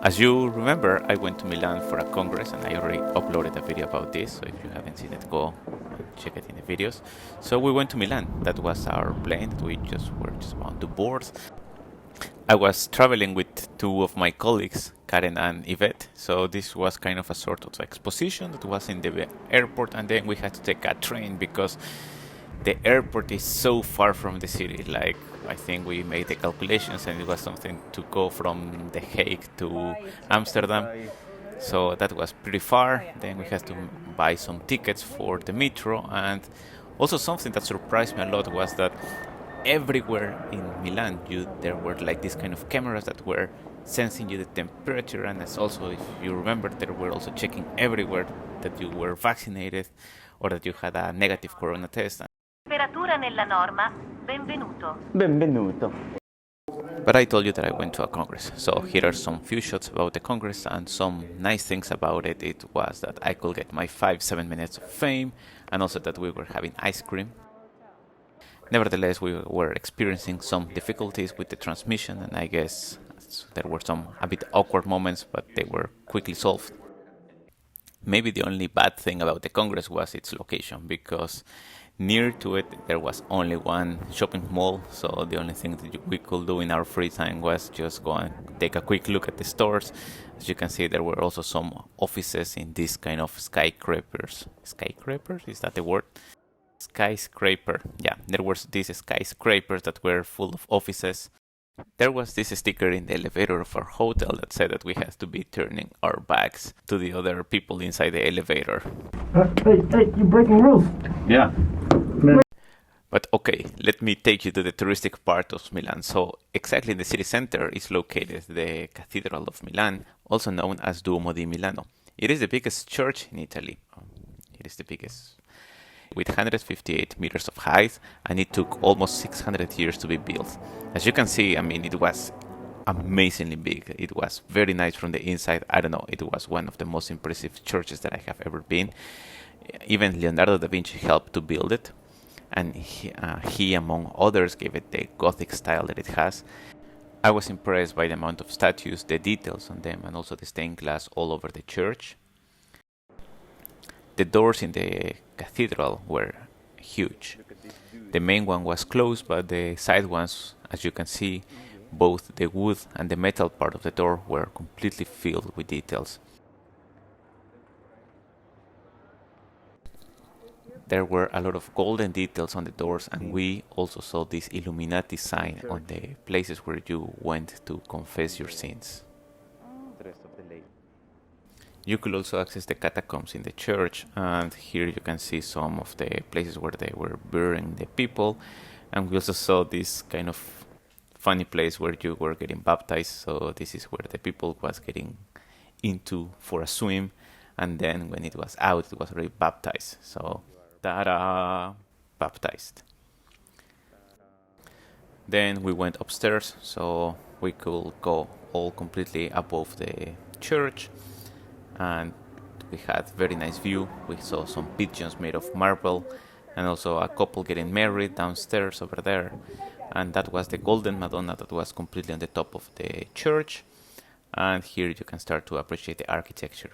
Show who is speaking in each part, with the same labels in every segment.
Speaker 1: As you remember, I went to Milan for a congress and I already uploaded a video about this, so if you haven't seen it, go and check it in the videos. So we went to Milan. That was our plane that we were just about to board. I was traveling with two of my colleagues, Karen and Yvette, so this was kind of a sort of exposition that was in the airport, and then we had to take a train because the airport is so far from the city. Like, I think we made the calculations and it was something to go from The Hague to Amsterdam. So that was pretty far. Then we had to buy some tickets for the metro. And also something that surprised me a lot was that everywhere in Milan there were like these kind of cameras that were sensing you the temperature, and as also, if you remember, they were also checking everywhere that you were vaccinated or that you had a negative corona test.
Speaker 2: Temperatura nella norma, benvenuto.
Speaker 3: Benvenuto.
Speaker 1: But I told you that I went to a congress, so here are some few shots about the congress, and some nice things about it. It was that I could get my 5-7 minutes of fame, and also that we were having ice cream. Nevertheless, we were experiencing some difficulties with the transmission, and I guess there were some a bit awkward moments, but they were quickly solved. Maybe the only bad thing about the congress was its location, because near to it there was only one shopping mall, so the only thing that we could do in our free time was just go and take a quick look at the stores. As you can see, there were also some offices in these kind of skyscrapers. Skyscrapers? Is that the word? Skyscraper. Yeah, there was these skyscrapers that were full of offices. There was this sticker in the elevator of our hotel that said that we had to be turning our backs to the other people inside the elevator.
Speaker 3: Hey, you're breaking rules.
Speaker 1: Yeah. But okay, let me take you to the touristic part of Milan. So exactly in the city center is located the Cathedral of Milan, also known as Duomo di Milano. It is the biggest church in Italy. It is the biggest, with 158 meters of height, and it took almost 600 years to be built. As you can see, I mean, it was amazingly big. It was very nice from the inside. I don't know, it was one of the most impressive churches that I have ever been. Even Leonardo da Vinci helped to build it, and he among others gave it the Gothic style that it has. I was impressed by the amount of statues, the details on them, and also the stained glass all over the church. The doors in the cathedral were huge. The main one was closed, but the side ones, as you can see, both the wood and the metal part of the door were completely filled with details. There were a lot of golden details on the doors, and we also saw this Illuminati sign on the places where you went to confess your sins. You could also access the catacombs in the church, and here you can see some of the places where they were burying the people. And we also saw this kind of funny place where you were getting baptized. So this is where the people was getting into for a swim, and then when it was out, it was already baptized. So, ta-da! Baptized. Then we went upstairs, so we could go all completely above the church, and we had very nice view. We saw some pigeons made of marble, and also a couple getting married downstairs over there. And that was the Golden Madonna that was completely on the top of the church. And here you can start to appreciate the architecture.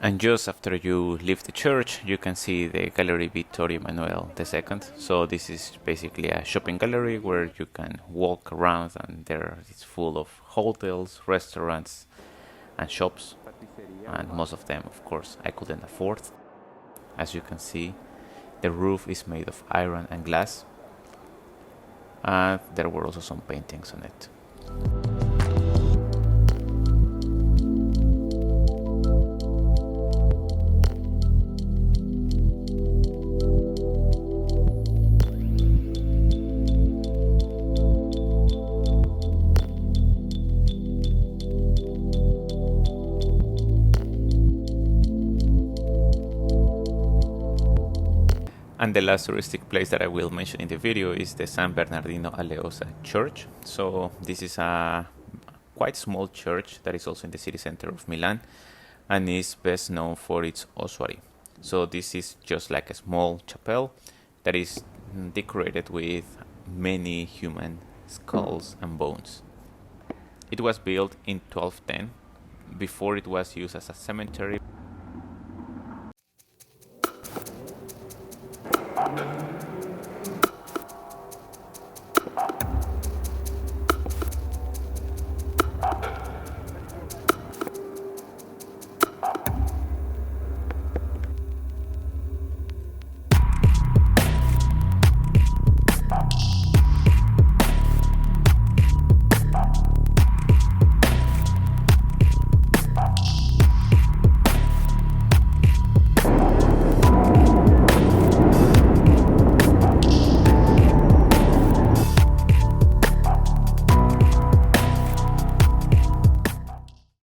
Speaker 1: And just after you leave the church, you can see the Gallery Vittorio Emanuele II. So this is basically a shopping gallery where you can walk around, and there it's full of hotels, restaurants, and shops. And most of them, of course, I couldn't afford. As you can see, the roof is made of iron and glass. And there were also some paintings on it. And And the last touristic place that I will mention in the video is the San Bernardino Aleosa Church. So this is a quite small church that is also in the city center of Milan and is best known for its ossuary. So this is just like a small chapel that is decorated with many human skulls and bones. It was built in 1210. Before it was used as a cemetery.